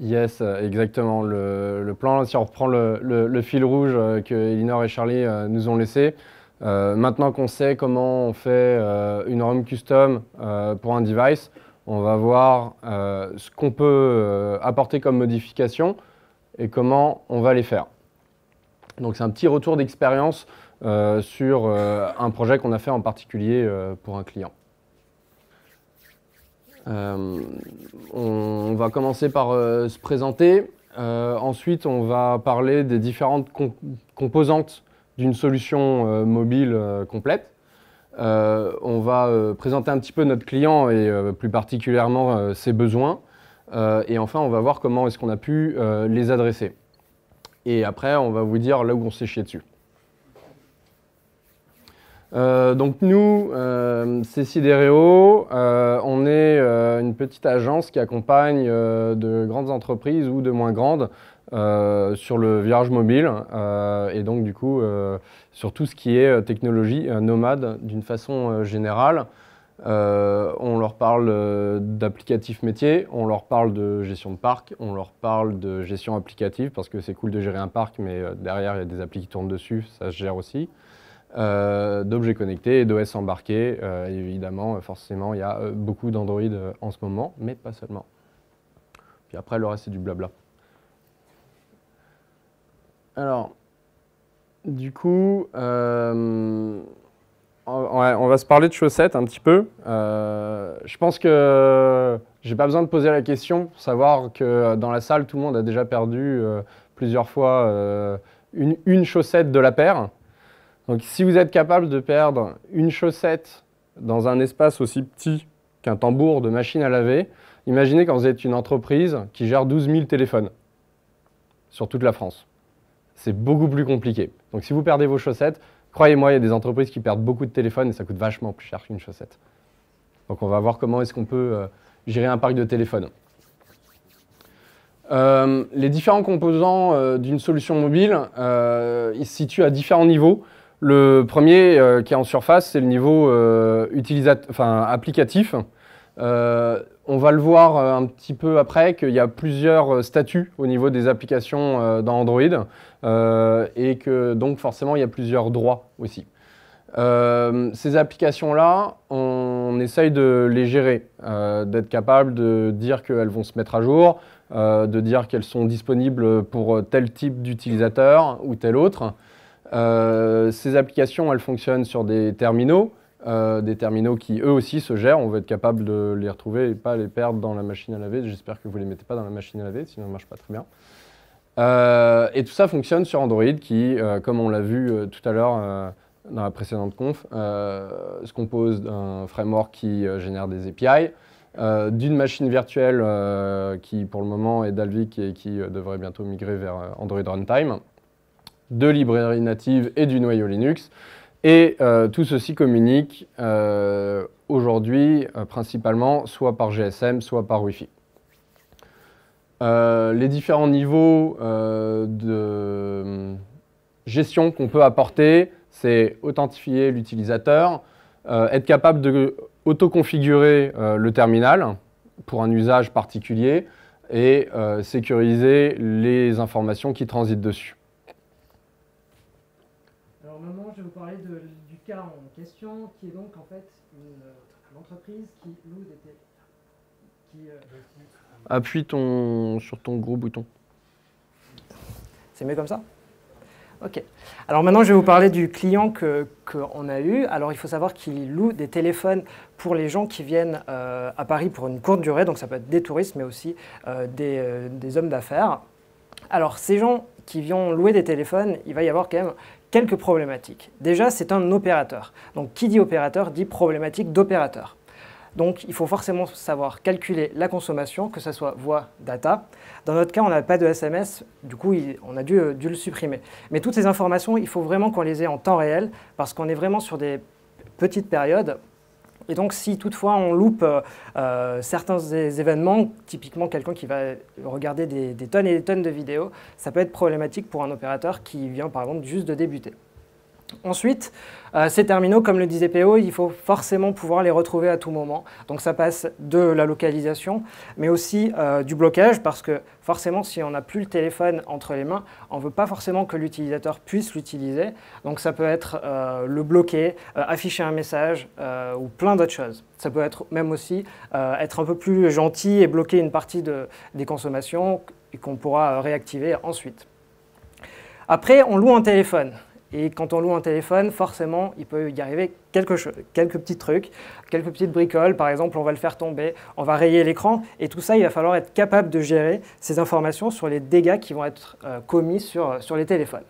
Yes, exactement. Le plan, si on reprend le fil rouge que Elinor et Charlie nous ont laissé, maintenant qu'on sait comment on fait une ROM custom pour un device, on va voir ce qu'on peut apporter comme modification et comment on va les faire. Donc c'est un petit retour d'expérience sur un projet qu'on a fait en particulier pour un client. On va commencer par se présenter. Ensuite, on va parler des différentes composantes d'une solution mobile complète. On va présenter un petit peu notre client et plus particulièrement ses besoins. Et enfin, on va voir comment est-ce qu'on a pu les adresser. Et après, on va vous dire là où on s'est chié dessus. Donc nous, c'est Sidereo, on est une petite agence qui accompagne de grandes entreprises ou de moins grandes sur le virage mobile et donc du coup sur tout ce qui est technologie nomade d'une façon générale. On leur parle d'applicatifs métiers, on leur parle de gestion de parc, on leur parle de gestion applicative parce que c'est cool de gérer un parc mais derrière il y a des applis qui tournent dessus, ça se gère aussi. D'objets connectés et d'OS embarqués. Évidemment, forcément, il y a beaucoup d'Android en ce moment, mais pas seulement. Puis après, le reste, c'est du blabla. Alors, du coup, on va se parler de chaussettes un petit peu. Je pense que j'ai pas besoin de poser la question pour savoir que dans la salle, tout le monde a déjà perdu plusieurs fois une chaussette de la paire. Donc si vous êtes capable de perdre une chaussette dans un espace aussi petit qu'un tambour de machine à laver, imaginez quand vous êtes une entreprise qui gère 12 000 téléphones sur toute la France. C'est beaucoup plus compliqué. Donc si vous perdez vos chaussettes, croyez-moi, il y a des entreprises qui perdent beaucoup de téléphones et ça coûte vachement plus cher qu'une chaussette. Donc on va voir comment est-ce qu'on peut gérer un parc de téléphones. Les différents composants d'une solution mobile, ils se situent à différents niveaux. Le premier qui est en surface, c'est le niveau applicatif. On va le voir un petit peu après qu'il y a plusieurs statuts au niveau des applications dans Android et que donc forcément il y a plusieurs droits aussi. Ces applications-là, on essaye de les gérer, d'être capable de dire qu'elles vont se mettre à jour, de dire qu'elles sont disponibles pour tel type d'utilisateur ou tel autre. Ces applications, elles fonctionnent sur des terminaux qui eux aussi se gèrent. On va être capable de les retrouver et pas les perdre dans la machine à laver. J'espère que vous ne les mettez pas dans la machine à laver, sinon ça ne marche pas très bien. Et tout ça fonctionne sur Android qui, comme on l'a vu tout à l'heure dans la précédente conf, se compose d'un framework qui génère des API, d'une machine virtuelle qui pour le moment est Dalvik et qui devrait bientôt migrer vers Android Runtime, de librairies natives et du noyau Linux. Et tout ceci communique aujourd'hui principalement soit par GSM, soit par Wi-Fi. Les différents niveaux de gestion qu'on peut apporter, c'est authentifier l'utilisateur, être capable de auto-configurer le terminal pour un usage particulier et sécuriser les informations qui transitent dessus. Alors maintenant, je vais vous parler du cas en question, qui est donc en fait une entreprise qui loue des Appuie sur ton gros bouton. C'est mieux comme ça? Ok. Alors maintenant, je vais vous parler du client qu'on a eu. Alors il faut savoir qu'il loue des téléphones pour les gens qui viennent à Paris pour une courte durée. Donc ça peut être des touristes, mais aussi des hommes d'affaires. Alors ces gens qui viennent louer des téléphones, il va y avoir quand même quelques problématiques. Déjà, c'est un opérateur. Donc qui dit opérateur dit problématique d'opérateur. Donc il faut forcément savoir calculer la consommation, que ce soit voix, data. Dans notre cas, on n'a pas de SMS, du coup on a dû le supprimer. Mais toutes ces informations, il faut vraiment qu'on les ait en temps réel, parce qu'on est vraiment sur des petites périodes. Et donc si toutefois on loupe certains événements, typiquement quelqu'un qui va regarder des tonnes et des tonnes de vidéos, ça peut être problématique pour un opérateur qui vient par exemple juste de débuter. Ensuite, ces terminaux, comme le disait PO, il faut forcément pouvoir les retrouver à tout moment. Donc ça passe de la localisation, mais aussi du blocage, parce que forcément, si on n'a plus le téléphone entre les mains, on ne veut pas forcément que l'utilisateur puisse l'utiliser. Donc ça peut être le bloquer, afficher un message ou plein d'autres choses. Ça peut être même aussi être un peu plus gentil et bloquer une partie des consommations et qu'on pourra réactiver ensuite. Après, on loue un téléphone. Et quand on loue un téléphone, forcément, il peut y arriver quelques petits trucs, quelques petites bricoles. Par exemple, on va le faire tomber, on va rayer l'écran. Et tout ça, il va falloir être capable de gérer ces informations sur les dégâts qui vont être commis sur les téléphones.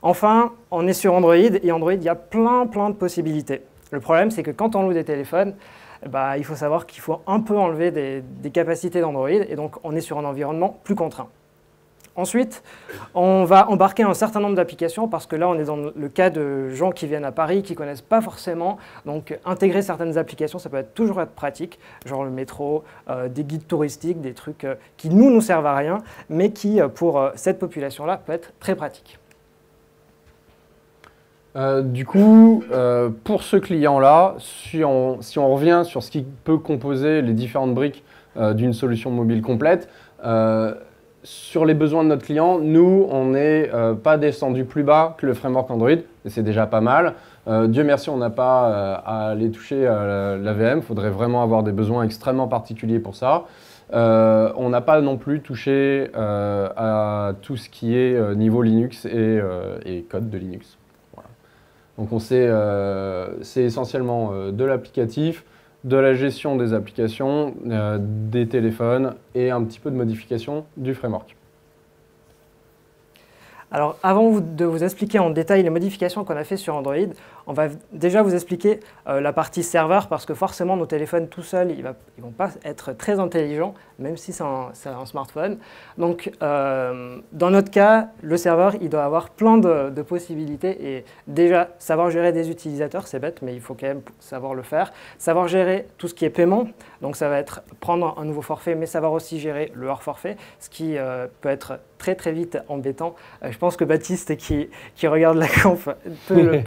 Enfin, on est sur Android. Et Android, il y a plein de possibilités. Le problème, c'est que quand on loue des téléphones, il faut savoir qu'il faut un peu enlever des capacités d'Android. Et donc, on est sur un environnement plus contraint. Ensuite, on va embarquer un certain nombre d'applications parce que là, on est dans le cas de gens qui viennent à Paris, qui ne connaissent pas forcément. Donc, intégrer certaines applications, ça peut toujours être pratique, genre le métro, des guides touristiques, des trucs qui nous servent à rien, mais qui, pour cette population-là, peut être très pratique. Du coup, pour ce client-là, si on revient sur ce qui peut composer les différentes briques d'une solution mobile complète, sur les besoins de notre client, nous, on n'est pas descendu plus bas que le framework Android, et c'est déjà pas mal. Dieu merci, on n'a pas à aller toucher la VM, il faudrait vraiment avoir des besoins extrêmement particuliers pour ça. On n'a pas non plus touché à tout ce qui est niveau Linux et code de Linux. Voilà. Donc c'est essentiellement de l'applicatif, de la gestion des applications, des téléphones et un petit peu de modification du framework. Alors, avant de vous expliquer en détail les modifications qu'on a fait sur Android, on va déjà vous expliquer la partie serveur parce que forcément, nos téléphones tout seuls, ils ne vont pas être très intelligents, même si c'est un smartphone. Donc, dans notre cas, le serveur, il doit avoir plein de possibilités et déjà, savoir gérer des utilisateurs, c'est bête, mais il faut quand même savoir le faire. Savoir gérer tout ce qui est paiement, donc ça va être prendre un nouveau forfait, mais savoir aussi gérer le hors forfait, ce qui peut être très vite embêtant. Je pense que Baptiste qui regarde la conf peut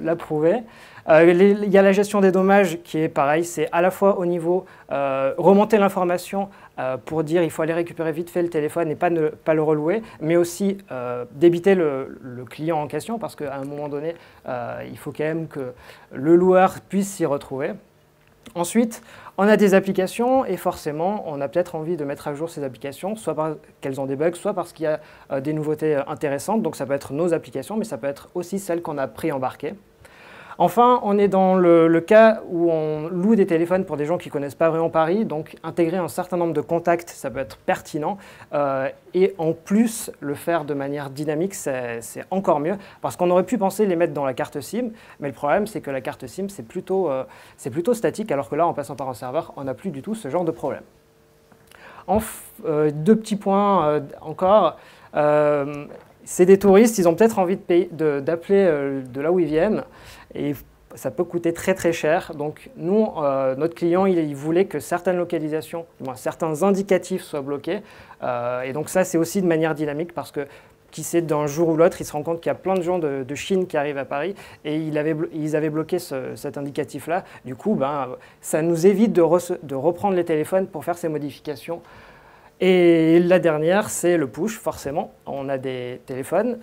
l'approuver. Il y a la gestion des dommages qui est pareil, c'est à la fois au niveau remonter l'information pour dire il faut aller récupérer vite fait le téléphone et pas le relouer, mais aussi débiter le client en question parce qu'à un moment donné, il faut quand même que le loueur puisse s'y retrouver. Ensuite, on a des applications et forcément, on a peut-être envie de mettre à jour ces applications, soit parce qu'elles ont des bugs, soit parce qu'il y a des nouveautés intéressantes. Donc ça peut être nos applications, mais ça peut être aussi celles qu'on a pré-embarquées. Enfin, on est dans le cas où on loue des téléphones pour des gens qui ne connaissent pas vraiment Paris, donc intégrer un certain nombre de contacts, ça peut être pertinent. Et en plus, le faire de manière dynamique, c'est encore mieux, parce qu'on aurait pu penser les mettre dans la carte SIM, mais le problème, c'est que la carte SIM, c'est plutôt statique, alors que là, en passant par un serveur, on n'a plus du tout ce genre de problème. Deux petits points encore. C'est des touristes, ils ont peut-être envie d'appeler de là où ils viennent et ça peut coûter très cher. Donc nous, notre client, il voulait que certaines localisations, certains indicatifs soient bloqués. Et donc ça, c'est aussi de manière dynamique parce que qui sait, d'un jour ou l'autre, il se rend compte qu'il y a plein de gens de Chine qui arrivent à Paris et ils avaient bloqué cet indicatif-là. Du coup, ça nous évite de reprendre les téléphones pour faire ces modifications. Et la dernière, c'est le push, forcément. On a des téléphones.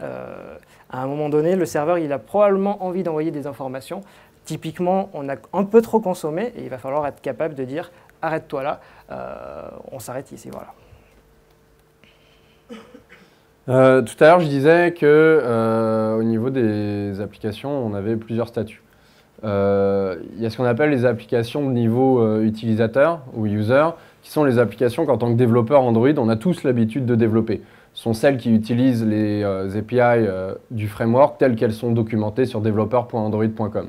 À un moment donné, le serveur il a probablement envie d'envoyer des informations. Typiquement, on a un peu trop consommé et il va falloir être capable de dire « arrête-toi là, on s'arrête ici ». Voilà. Tout à l'heure, je disais qu'au niveau des applications, on avait plusieurs statuts. Il y a ce qu'on appelle les applications de niveau utilisateur ou user, qui sont les applications qu'en tant que développeur Android, on a tous l'habitude de développer. Ce sont celles qui utilisent les API du framework telles qu'elles sont documentées sur developer.android.com.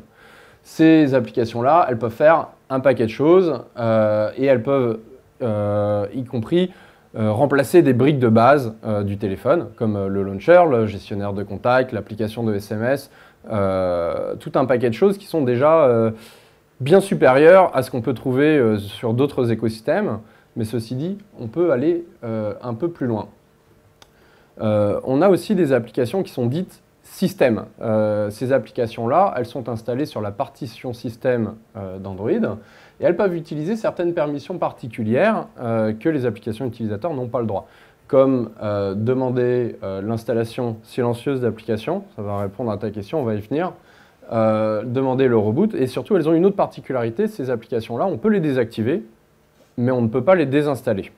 Ces applications-là, elles peuvent faire un paquet de choses et elles peuvent, y compris, remplacer des briques de base du téléphone, comme le launcher, le gestionnaire de contacts, l'application de SMS, tout un paquet de choses qui sont déjà bien supérieures à ce qu'on peut trouver sur d'autres écosystèmes. Mais ceci dit, on peut aller un peu plus loin. On a aussi des applications qui sont dites système. Ces applications-là, elles sont installées sur la partition système d'Android et elles peuvent utiliser certaines permissions particulières que les applications utilisateurs n'ont pas le droit. Comme demander l'installation silencieuse d'applications, ça va répondre à ta question, on va y venir. Demander le reboot, et surtout elles ont une autre particularité, ces applications-là, on peut les désactiver, mais on ne peut pas les désinstaller.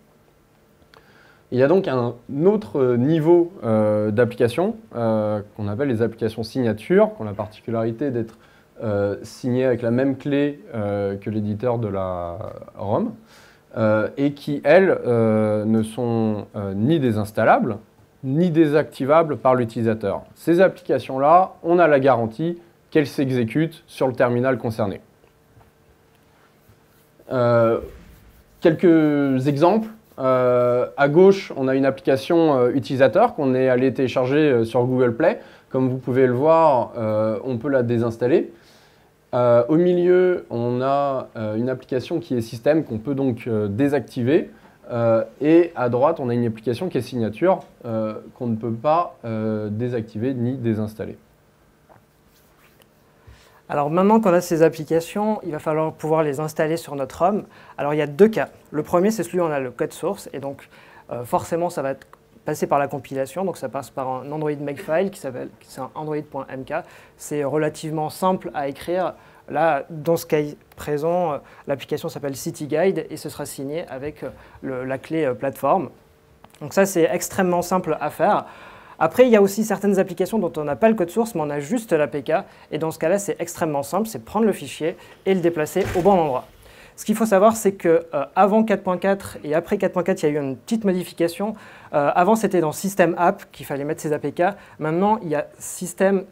Il y a donc un autre niveau d'applications qu'on appelle les applications signatures, qui ont la particularité d'être signées avec la même clé que l'éditeur de la ROM, et qui, elles, ne sont ni désinstallables, ni désactivables par l'utilisateur. Ces applications-là, on a la garantie qu'elles s'exécutent sur le terminal concerné. Quelques exemples. À gauche, on a une application utilisateur qu'on est allé télécharger sur Google Play. Comme vous pouvez le voir, on peut la désinstaller. Au milieu, on a une application qui est système qu'on peut donc désactiver. Et à droite, on a une application qui est signature qu'on ne peut pas désactiver ni désinstaller. Alors maintenant qu'on a ces applications, il va falloir pouvoir les installer sur notre ROM. Alors il y a deux cas. Le premier, c'est celui où on a le code source, et donc forcément ça va passer par la compilation, donc ça passe par un Android Makefile qui s'appelle android.mk. C'est relativement simple à écrire. Là, dans ce cas présent, l'application s'appelle CityGuide et ce sera signé avec la clé plateforme. Donc ça, c'est extrêmement simple à faire. Après, il y a aussi certaines applications dont on n'a pas le code source, mais on a juste l'APK. Et dans ce cas-là, c'est extrêmement simple, c'est prendre le fichier et le déplacer au bon endroit. Ce qu'il faut savoir, c'est qu'avant 4.4 et après 4.4, il y a eu une petite modification. Avant, c'était dans System App qu'il fallait mettre ces APK. Maintenant, il y a System/Priv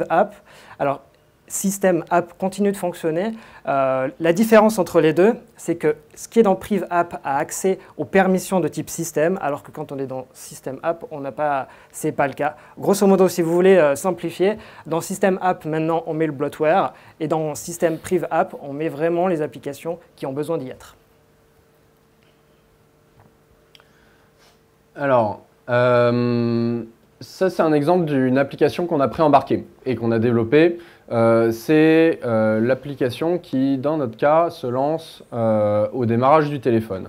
App. Alors, System App continue de fonctionner. La différence entre les deux, c'est que ce qui est dans Priv App a accès aux permissions de type système, alors que quand on est dans System App, ce n'est pas le cas. Grosso modo, si vous voulez simplifier, dans System App, maintenant, on met le bloatware, et dans System Priv App, on met vraiment les applications qui ont besoin d'y être. Alors, ça, c'est un exemple d'une application qu'on a préembarquée et qu'on a développée. C'est l'application qui, dans notre cas, se lance au démarrage du téléphone.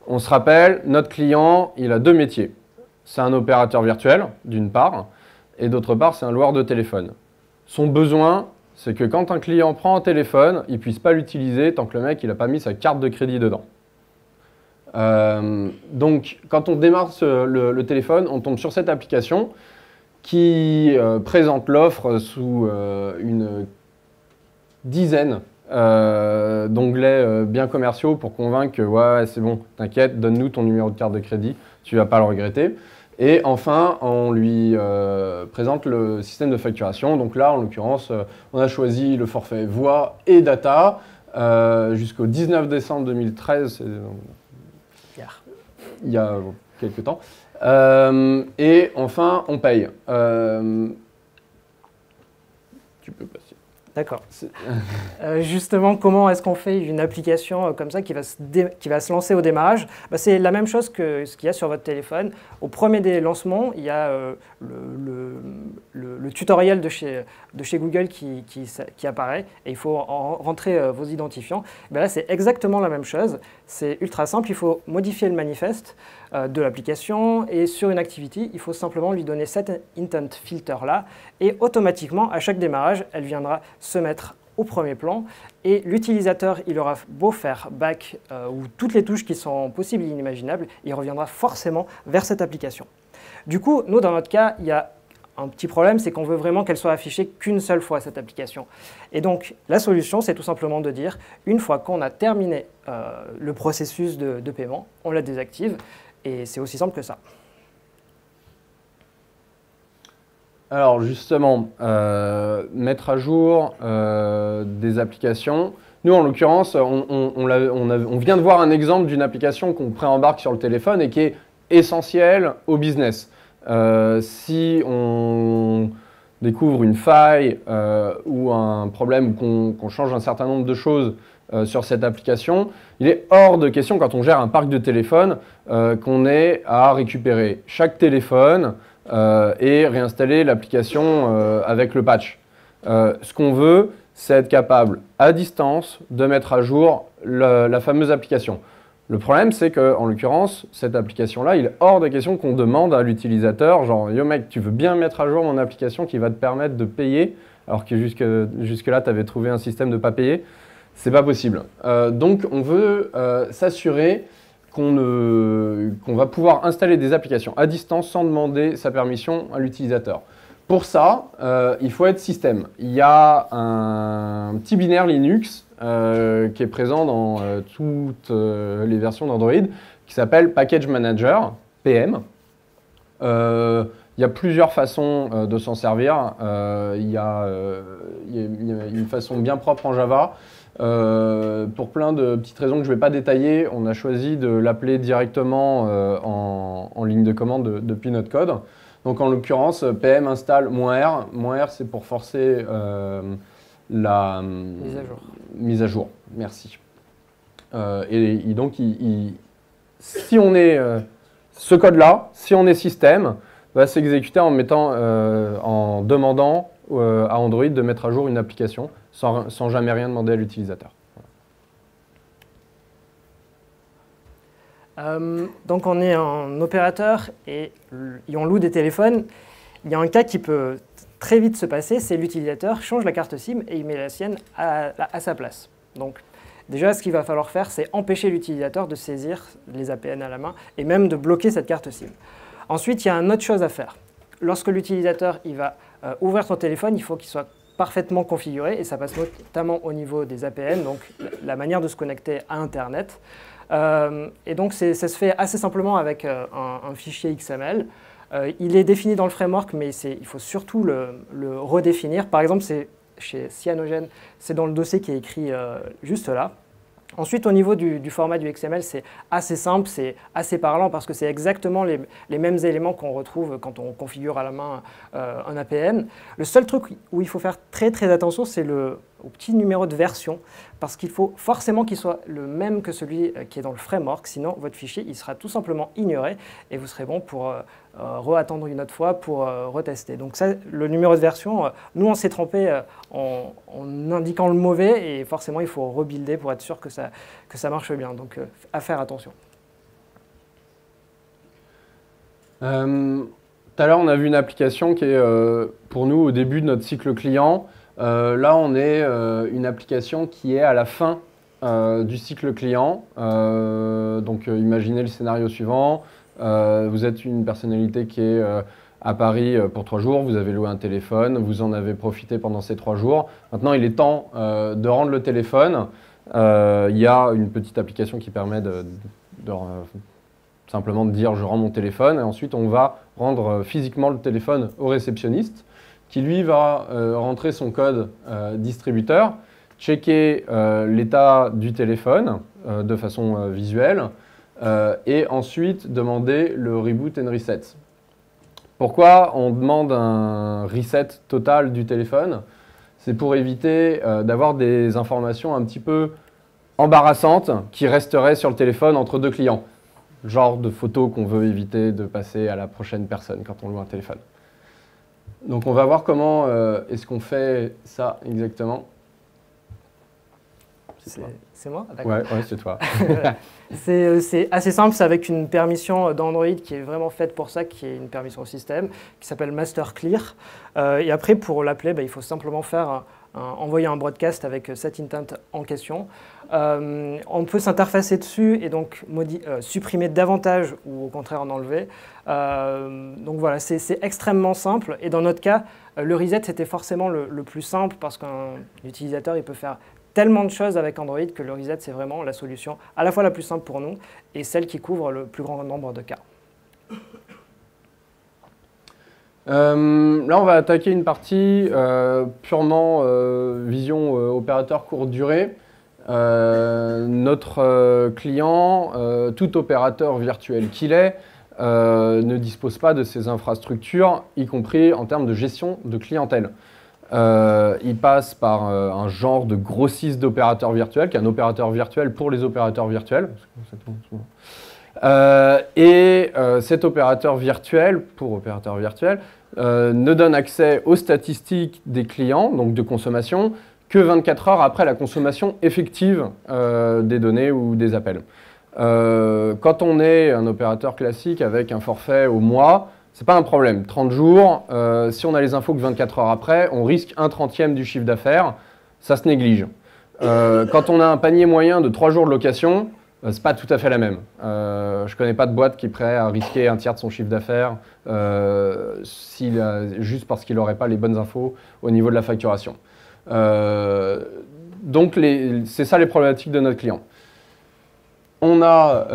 On se rappelle, notre client, il a deux métiers. C'est un opérateur virtuel, d'une part, et d'autre part, c'est un loueur de téléphone. Son besoin, c'est que quand un client prend un téléphone, il ne puisse pas l'utiliser tant que le mec n'a pas mis sa carte de crédit dedans. Donc, quand on démarre le téléphone, on tombe sur cette application qui présente l'offre sous une dizaine d'onglets bien commerciaux pour convaincre que ouais, c'est bon, t'inquiète, donne-nous ton numéro de carte de crédit, tu ne vas pas le regretter. Et enfin, on lui présente le système de facturation. Donc là, en l'occurrence, on a choisi le forfait voix et data jusqu'au 19 décembre 2013. Il y a quelques temps. Et enfin, on paye. Tu peux passer. D'accord. Justement, comment est-ce qu'on fait une application comme ça qui va se lancer au démarrage? C'est la même chose que ce qu'il y a sur votre téléphone. Au premier des lancements, il y a le tutoriel de chez Google qui apparaît et il faut rentrer vos identifiants. Là, c'est exactement la même chose. C'est ultra simple. Il faut modifier le manifeste de l'application et sur une activity, il faut simplement lui donner cet intent filter là et automatiquement, à chaque démarrage, elle viendra se mettre au premier plan et l'utilisateur, il aura beau faire back ou toutes les touches qui sont possibles et inimaginables, il reviendra forcément vers cette application. Du coup, nous, dans notre cas, il y a un petit problème, c'est qu'on veut vraiment qu'elle soit affichée qu'une seule fois, cette application. Et donc, la solution, c'est tout simplement de dire, une fois qu'on a terminé le processus de paiement, on la désactive et c'est aussi simple que ça. Alors justement, mettre à jour des applications. Nous, en l'occurrence, on vient de voir un exemple d'une application qu'on préembarque sur le téléphone et qui est essentielle au business. Si on découvre une faille ou un problème ou qu'on change un certain nombre de choses sur cette application, il est hors de question, quand on gère un parc de téléphones, qu'on ait à récupérer chaque téléphone, et réinstaller l'application avec le patch. Ce qu'on veut, c'est être capable, à distance, de mettre à jour la fameuse application. Le problème, c'est qu'en l'occurrence, cette application-là, il est hors de question qu'on demande à l'utilisateur, genre « Yo mec, tu veux bien mettre à jour mon application qui va te permettre de payer ?» alors que jusque-là, tu avais trouvé un système de ne pas payer. C'est pas possible. Donc, on veut s'assurer qu'on va pouvoir installer des applications à distance sans demander sa permission à l'utilisateur. Pour ça, il faut être système. Il y a un petit binaire Linux qui est présent dans toutes les versions d'Android qui s'appelle Package Manager, PM. Il y a plusieurs façons de s'en servir. Il y a une façon bien propre en Java. Pour plein de petites raisons que je ne vais pas détailler, on a choisi de l'appeler directement en ligne de commande depuis notre code. Donc en l'occurrence, PM installe -R. -R, c'est pour forcer la mise à jour. Merci. Et donc, si on est ce code-là, si on est système, va s'exécuter en demandant à Android de mettre à jour une application sans jamais rien demander à l'utilisateur. Donc on est un opérateur et on loue des téléphones. Il y a un cas qui peut très vite se passer, c'est l'utilisateur change la carte SIM et il met la sienne à sa place. Donc déjà, ce qu'il va falloir faire, c'est empêcher l'utilisateur de saisir les APN à la main et même de bloquer cette carte SIM. Ensuite, il y a une autre chose à faire. Lorsque l'utilisateur va ouvrir son téléphone, il faut qu'il soit parfaitement configuré et ça passe notamment au niveau des APN, donc la manière de se connecter à Internet. Et donc, ça se fait assez simplement avec un fichier XML. Il est défini dans le framework, mais il faut surtout le redéfinir. Par exemple, chez Cyanogen, c'est dans le dossier qui est écrit juste là. Ensuite, au niveau du format du XML, c'est assez simple, c'est assez parlant parce que c'est exactement les mêmes éléments qu'on retrouve quand on configure à la main un APN. Le seul truc où il faut faire très très attention, c'est au petit numéro de version parce qu'il faut forcément qu'il soit le même que celui qui est dans le framework, sinon votre fichier il sera tout simplement ignoré et vous serez bon pour re-attendre une autre fois pour retester. Donc ça, le numéro de version, nous on s'est trompé en indiquant le mauvais et forcément il faut rebuilder pour être sûr que ça marche bien. Donc à faire attention. Tout à l'heure on a vu une application qui est pour nous au début de notre cycle client. Là on est une application qui est à la fin du cycle client. Donc imaginez le scénario suivant. Vous êtes une personnalité qui est à Paris pour 3 jours, vous avez loué un téléphone, vous en avez profité pendant ces 3 jours. Maintenant, il est temps de rendre le téléphone. Il y a une petite application qui permet simplement de dire « je rends mon téléphone » et ensuite on va rendre physiquement le téléphone au réceptionniste qui lui va rentrer son code distributeur, checker l'état du téléphone de façon visuelle, et ensuite demander le reboot and reset. Pourquoi on demande un reset total du téléphone? C'est pour éviter d'avoir des informations un petit peu embarrassantes qui resteraient sur le téléphone entre deux clients. Genre de photos qu'on veut éviter de passer à la prochaine personne quand on loue un téléphone. Donc on va voir comment est-ce qu'on fait ça exactement. C'est moi? Ouais, c'est toi. C'est assez simple, c'est avec une permission d'Android qui est vraiment faite pour ça, qui est une permission système, qui s'appelle Master Clear. Et après, pour l'appeler, il faut simplement envoyer un broadcast avec cet intent en question. On peut s'interfacer dessus et donc supprimer davantage ou au contraire en enlever. Donc voilà, c'est extrêmement simple. Et dans notre cas, le reset, c'était forcément le plus simple parce qu'un utilisateur, il peut faire tellement de choses avec Android que le reset, c'est vraiment la solution à la fois la plus simple pour nous et celle qui couvre le plus grand nombre de cas. Là, on va attaquer une partie purement vision opérateur courte durée. Notre client, tout opérateur virtuel qu'il est, ne dispose pas de ces infrastructures, y compris en termes de gestion de clientèle. Il passe par un genre de grossiste d'opérateurs virtuels, qui est un opérateur virtuel pour les opérateurs virtuels. Cet opérateur virtuel, ne donne accès aux statistiques des clients, donc de consommation, que 24 heures après la consommation effective des données ou des appels. Quand on est un opérateur classique avec un forfait au mois, c'est pas un problème. 30 jours, si on a les infos que 24 heures après, on risque 1/30 du chiffre d'affaires, ça se néglige. Quand on a un panier moyen de 3 jours de location, c'est pas tout à fait la même. Je connais pas de boîte qui est prêt à risquer 1/3 de son chiffre d'affaires juste parce qu'il n'aurait pas les bonnes infos au niveau de la facturation. Donc c'est ça les problématiques de notre client. On a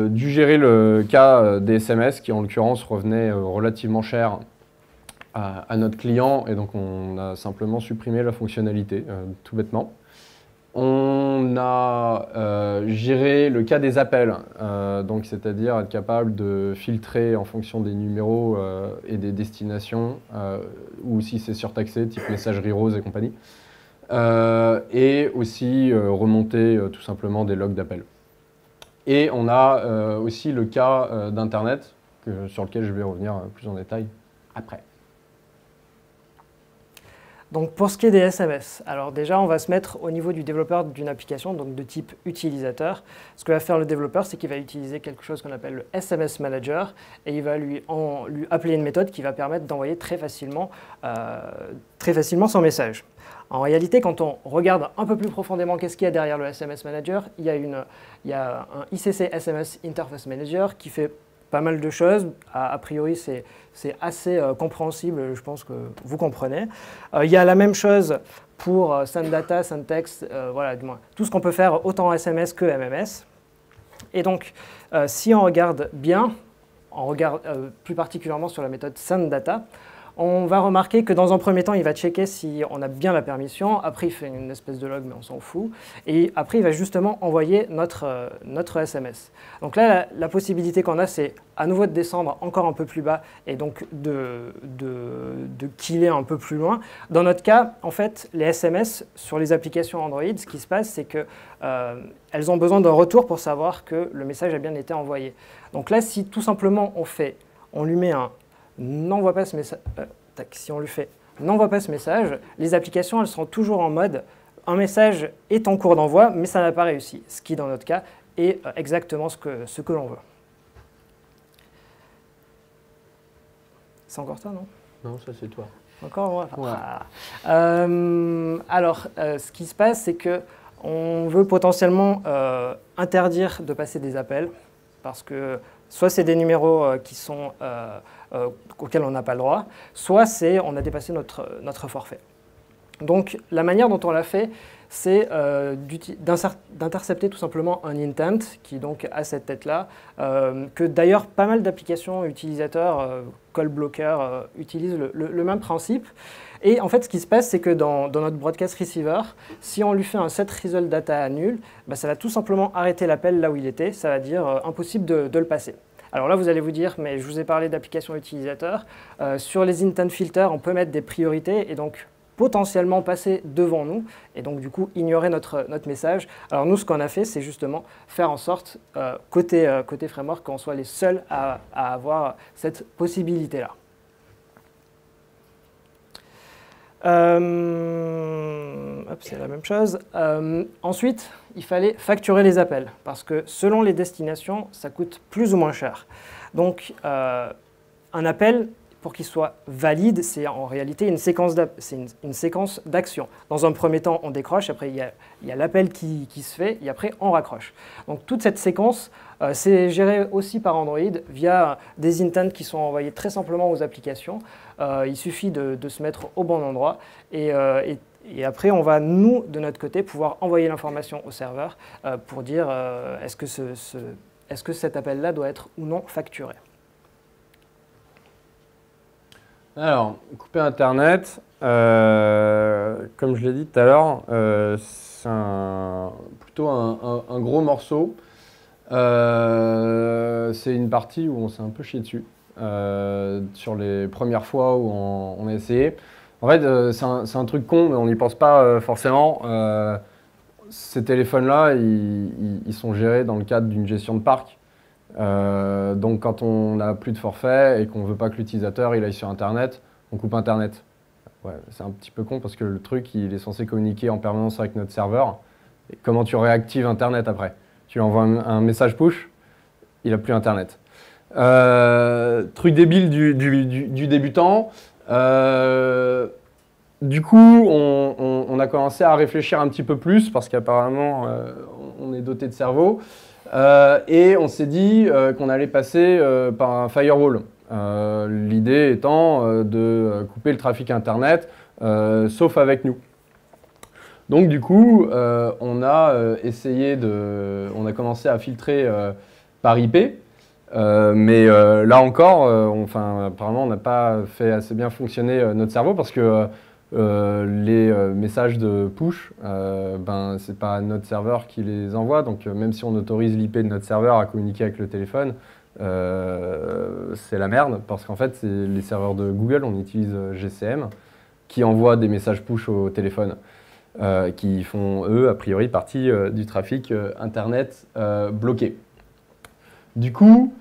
dû gérer le cas des SMS qui en l'occurrence revenaient relativement cher à notre client et donc on a simplement supprimé la fonctionnalité tout bêtement. On a géré le cas des appels, donc c'est-à-dire être capable de filtrer en fonction des numéros et des destinations, ou si c'est surtaxé, type messagerie rose et compagnie, et aussi remonter tout simplement des logs d'appels. Et on a aussi le cas d'Internet, sur lequel je vais revenir plus en détail après. Donc pour ce qui est des SMS, alors déjà on va se mettre au niveau du développeur d'une application, donc de type utilisateur. Ce que va faire le développeur, c'est qu'il va utiliser quelque chose qu'on appelle le SMS Manager et il va lui appeler une méthode qui va permettre d'envoyer très facilement son message. En réalité, quand on regarde un peu plus profondément qu'est-ce qu'il y a derrière le SMS Manager, il y a un ICC SMS Interface Manager qui fait pas mal de choses. A priori, c'est assez compréhensible, je pense que vous comprenez. Il y a la même chose pour SendData, SendText, voilà, du moins, tout ce qu'on peut faire autant en SMS que MMS. Et donc, si on regarde bien, on regarde plus particulièrement sur la méthode SendData, on va remarquer que dans un premier temps, il va checker si on a bien la permission. Après, il fait une espèce de log, mais on s'en fout. Et après, il va justement envoyer notre SMS. Donc là, la possibilité qu'on a, c'est à nouveau de descendre encore un peu plus bas et donc de killer un peu plus loin. Dans notre cas, en fait, les SMS sur les applications Android, ce qui se passe, c'est qu'elles ont besoin d'un retour pour savoir que le message a bien été envoyé. Donc là, si tout simplement on lui met un n'envoie pas ce message. Si on lui fait n'envoie pas ce message, les applications elles seront toujours en mode un message est en cours d'envoi, mais ça n'a pas réussi. Ce qui, dans notre cas, est exactement ce que l'on veut. C'est encore toi, non? Non, ça c'est toi. Encore moi? Ouais. Alors, ce qui se passe, c'est qu'on veut potentiellement interdire de passer des appels parce que soit c'est des numéros auxquels on n'a pas le droit, soit on a dépassé notre forfait. Donc la manière dont on l'a fait, c'est d'intercepter tout simplement un intent qui donc a cette tête-là, que d'ailleurs pas mal d'applications utilisateurs, call blocker, utilisent le même principe. Et en fait, ce qui se passe, c'est que dans notre broadcast receiver, si on lui fait un set result data à nul, bah, ça va tout simplement arrêter l'appel là où il était, ça va dire impossible de le passer. Alors là, vous allez vous dire, mais je vous ai parlé d'applications utilisateurs. Sur les intent filters, on peut mettre des priorités et donc potentiellement passer devant nous et donc du coup ignorer notre message. Alors nous, ce qu'on a fait, c'est justement faire en sorte, côté framework, qu'on soit les seuls à avoir cette possibilité-là. C'est la même chose. Ensuite, il fallait facturer les appels parce que selon les destinations, ça coûte plus ou moins cher. Donc, un appel, pour qu'il soit valide, c'est en réalité une séquence d'actions. Dans un premier temps, on décroche, après il y a l'appel qui se fait, et après on raccroche. Donc toute cette séquence, c'est géré aussi par Android via des intents qui sont envoyés très simplement aux applications. Il suffit de se mettre au bon endroit et après, on va, nous, de notre côté, pouvoir envoyer l'information au serveur pour dire est-ce que cet appel-là doit être ou non facturé. Alors, couper Internet, comme je l'ai dit tout à l'heure, c'est plutôt un gros morceau. C'est une partie où on s'est un peu chié dessus sur les premières fois où on a essayé. En fait, c'est un truc con, mais on n'y pense pas forcément. Ces téléphones-là, ils sont gérés dans le cadre d'une gestion de parc. Donc quand on n'a plus de forfait et qu'on ne veut pas que l'utilisateur il aille sur Internet, on coupe Internet. Ouais, c'est un petit peu con parce que le truc il est censé communiquer en permanence avec notre serveur. Et comment tu réactives Internet après? Tu lui envoies un message push, il n'a plus Internet. Truc débile du débutant. Du coup, on a commencé à réfléchir un petit peu plus parce qu'apparemment, on est doté de cerveau. Et on s'est dit qu'on allait passer par un firewall. L'idée étant de couper le trafic Internet, sauf avec nous. Donc du coup, on a commencé à filtrer par IP. Mais là encore, apparemment, on n'a pas fait assez bien fonctionner notre cerveau parce que les messages de push, c'est pas notre serveur qui les envoie. Donc même si on autorise l'IP de notre serveur à communiquer avec le téléphone, c'est la merde parce qu'en fait, c'est les serveurs de Google, on utilise GCM, qui envoient des messages push au téléphone, qui font, eux, a priori, partie du trafic Internet bloqué. Du coup,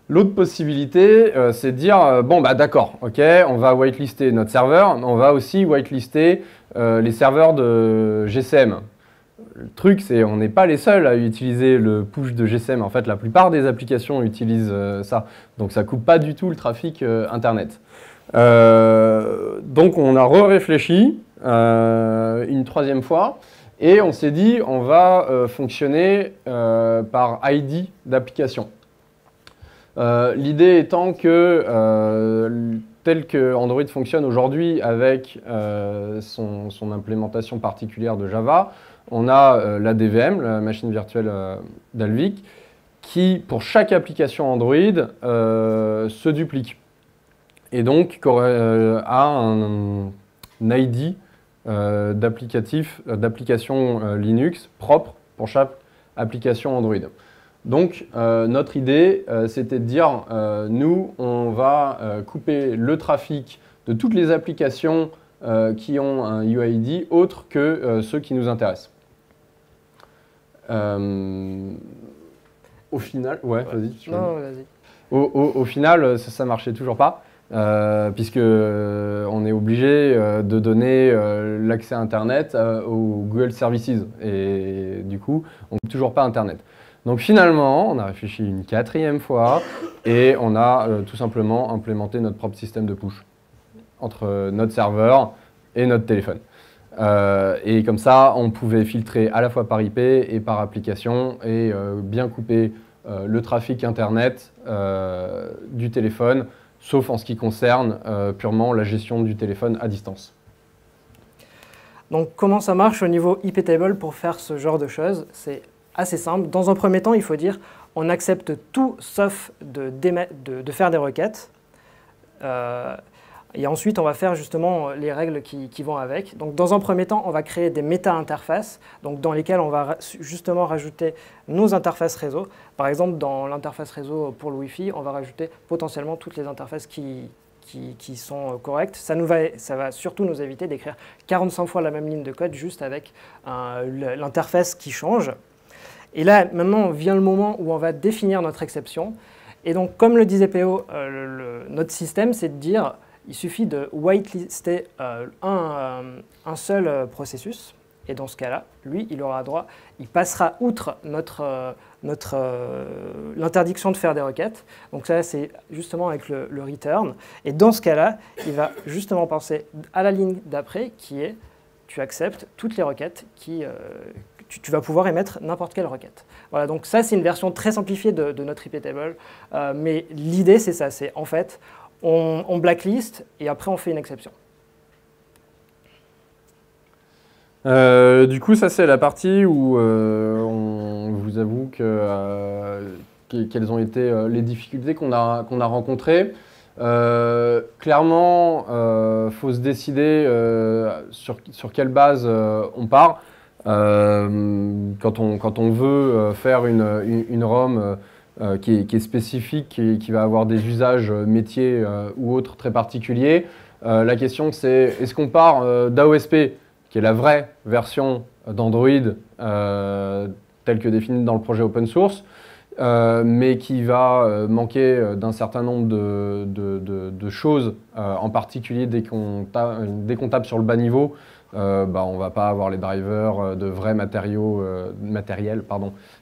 l'autre possibilité, c'est de dire, bon, bah d'accord, ok, on va whitelister notre serveur, mais on va aussi whitelister les serveurs de GCM. Le truc, c'est on n'est pas les seuls à utiliser le push de GCM. En fait, la plupart des applications utilisent ça. Donc, ça ne coupe pas du tout le trafic Internet. Donc, on a réfléchi une troisième fois. Et on s'est dit, on va fonctionner par ID d'application. L'idée étant que, tel que Android fonctionne aujourd'hui avec son implémentation particulière de Java, on a la DVM, la machine virtuelle d'Alvik, qui, pour chaque application Android, se duplique. Et donc, a un ID d'application Linux propre pour chaque application Android. Donc, notre idée, c'était de dire, nous, on va couper le trafic de toutes les applications qui ont un UID autre que ceux qui nous intéressent. Au final, ouais, vas-y. Non, vas-y. Au final, ça marchait toujours pas, puisque on est obligé de donner l'accès à Internet aux Google Services. Et du coup, on ne coupe toujours pas Internet. Donc finalement, on a réfléchi une quatrième fois et on a tout simplement implémenté notre propre système de push entre notre serveur et notre téléphone. Et comme ça, on pouvait filtrer à la fois par IP et par application et bien couper le trafic Internet du téléphone, sauf en ce qui concerne purement la gestion du téléphone à distance. Donc comment ça marche au niveau IP table pour faire ce genre de choses? C'est assez simple. Dans un premier temps, il faut dire on accepte tout sauf de faire des requêtes. Et ensuite, on va faire justement les règles qui vont avec. Donc, dans un premier temps, on va créer des méta-interfaces dans lesquelles on va justement rajouter nos interfaces réseau. Par exemple, dans l'interface réseau pour le Wi-Fi, on va rajouter potentiellement toutes les interfaces qui sont correctes. Ça va surtout nous éviter d'écrire 45 fois la même ligne de code juste avec l'interface qui change. Et là, maintenant, vient le moment où on va définir notre exception. Et donc, comme le disait PO, notre système, c'est de dire il suffit de whitelister un seul processus. Et dans ce cas-là, lui, il aura droit, il passera outre l'interdiction de faire des requêtes. Donc ça, c'est justement avec le return. Et dans ce cas-là, il va justement penser à la ligne d'après qui est tu acceptes toutes les requêtes tu vas pouvoir émettre n'importe quelle requête. Voilà, donc ça, c'est une version très simplifiée de notre IP table. Mais l'idée, c'est ça, c'est en fait, on blacklist et après, on fait une exception. Du coup, ça, c'est la partie où on vous avoue quelles ont été les difficultés qu'on a rencontrées. Clairement, faut se décider sur quelle base on part. Quand on veut faire une ROM qui est spécifique, qui va avoir des usages métiers ou autres très particuliers, la question c'est est-ce qu'on part d'AOSP, qui est la vraie version d'Android telle que définie dans le projet open source, mais qui va manquer d'un certain nombre de choses, en particulier dès qu'on tape sur le bas niveau, on ne va pas avoir les drivers de vrais matériel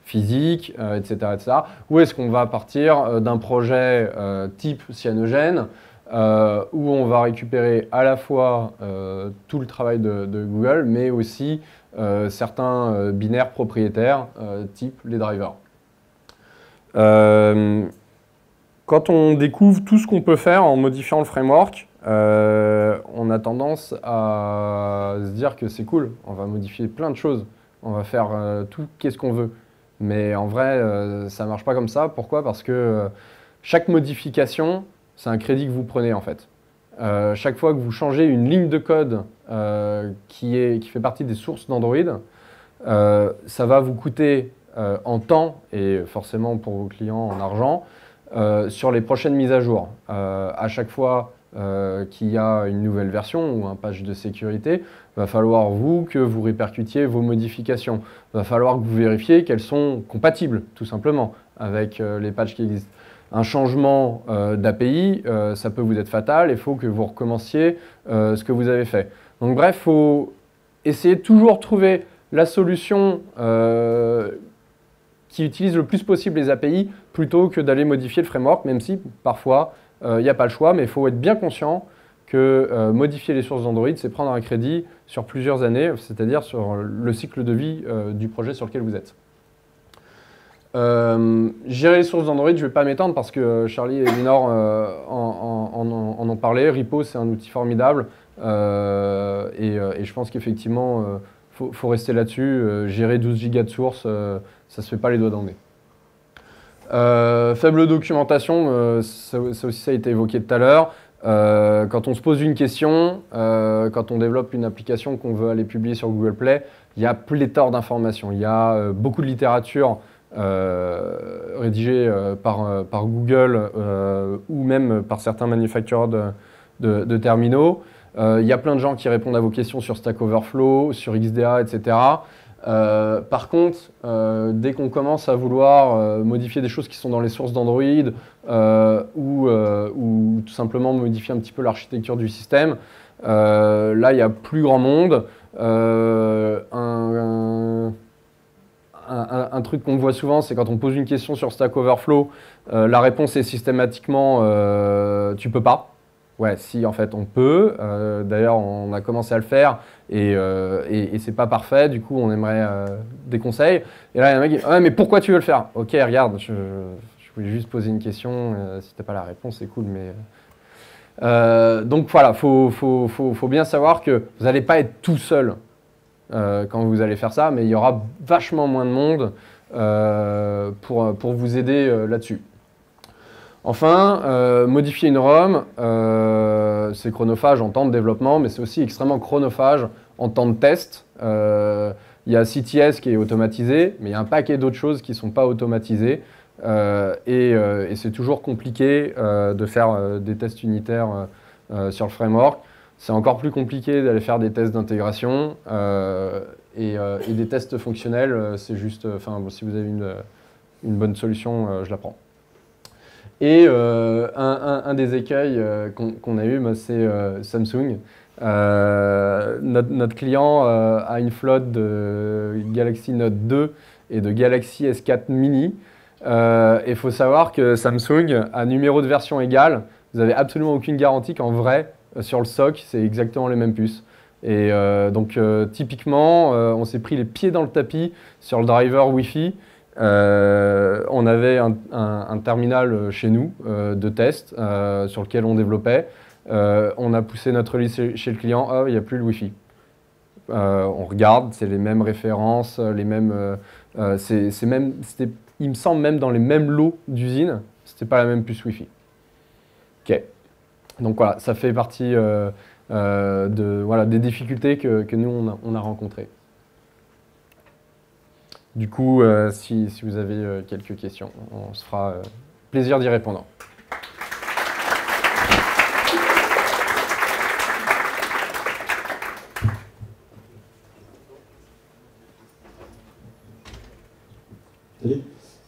physique, etc., etc. Ou est-ce qu'on va partir d'un projet type Cyanogen, où on va récupérer à la fois tout le travail de Google, mais aussi certains binaires propriétaires, type les drivers. Quand on découvre tout ce qu'on peut faire en modifiant le framework, on a tendance à se dire que c'est cool, on va modifier plein de choses, on va faire tout qu'est-ce qu'on veut. Mais en vrai, ça ne marche pas comme ça. Pourquoi? Parce que chaque modification, c'est un crédit que vous prenez en fait. Chaque fois que vous changez une ligne de code qui fait partie des sources d'Android, ça va vous coûter en temps et forcément pour vos clients en argent sur les prochaines mises à jour. À chaque fois qu'il y a une nouvelle version ou un patch de sécurité, va falloir que vous répercutiez vos modifications. Va falloir que vous vérifiez qu'elles sont compatibles tout simplement avec les patchs qui existent. Un changement d'API, ça peut vous être fatal, il faut que vous recommenciez ce que vous avez fait. Donc bref, il faut essayer de toujours trouver la solution qui utilise le plus possible les API plutôt que d'aller modifier le framework, même si parfois il n'y a pas le choix, mais il faut être bien conscient que modifier les sources d'Android, c'est prendre un crédit sur plusieurs années, c'est-à-dire sur le cycle de vie du projet sur lequel vous êtes. Gérer les sources d'Android, je ne vais pas m'étendre parce que Charlie et Linor en ont parlé. Repo, c'est un outil formidable et je pense qu'effectivement, faut rester là-dessus. Gérer 12 gigas de sources, ça ne se fait pas les doigts dans le nez. Faible documentation, ça aussi ça a été évoqué tout à l'heure. Quand on se pose une question, quand on développe une application qu'on veut aller publier sur Google Play, il y a pléthore d'informations. Il y a beaucoup de littérature rédigée par Google ou même par certains manufacturers de terminaux. Il y a plein de gens qui répondent à vos questions sur Stack Overflow, sur XDA, etc. Par contre, dès qu'on commence à vouloir modifier des choses qui sont dans les sources d'Android ou tout simplement modifier un petit peu l'architecture du système, là, il n'y a plus grand monde. Un truc qu'on voit souvent, c'est quand on pose une question sur Stack Overflow, la réponse est systématiquement « tu peux pas ». Ouais, si, en fait, on peut. D'ailleurs, on a commencé à le faire et c'est pas parfait. Du coup, on aimerait des conseils. Et là, il y a un mec qui dit « ouais, mais pourquoi tu veux le faire ?» Ok, regarde, je voulais juste poser une question. Si t'as pas la réponse, c'est cool, mais... donc voilà, faut bien savoir que vous n'allez pas être tout seul quand vous allez faire ça, mais il y aura vachement moins de monde pour vous aider là-dessus. Enfin, modifier une ROM, c'est chronophage en temps de développement, mais c'est aussi extrêmement chronophage en temps de test. Il y a CTS qui est automatisé, mais il y a un paquet d'autres choses qui ne sont pas automatisées. Et c'est toujours compliqué de faire des tests unitaires sur le framework. C'est encore plus compliqué d'aller faire des tests d'intégration et des tests fonctionnels. C'est juste, si vous avez une bonne solution, je la prends. Et un des écueils qu'on a eu, c'est Samsung. Notre client a une flotte de Galaxy Note 2 et de Galaxy S4 Mini. Il faut savoir que Samsung, à numéro de version égal, vous n'avez absolument aucune garantie qu'en vrai, sur le SoC, c'est exactement les mêmes puces. Et donc, typiquement, on s'est pris les pieds dans le tapis sur le driver Wi-Fi. On avait un terminal chez nous de test sur lequel on développait. On a poussé notre liste chez le client, oh, il n'y a plus le Wi-Fi. On regarde, c'est les mêmes références, les mêmes, il me semble même dans les mêmes lots d'usine, c'était pas la même puce Wi-Fi. Ok. Donc voilà, ça fait partie des difficultés que nous on a rencontrées. Du coup, si vous avez quelques questions, on se fera plaisir d'y répondre.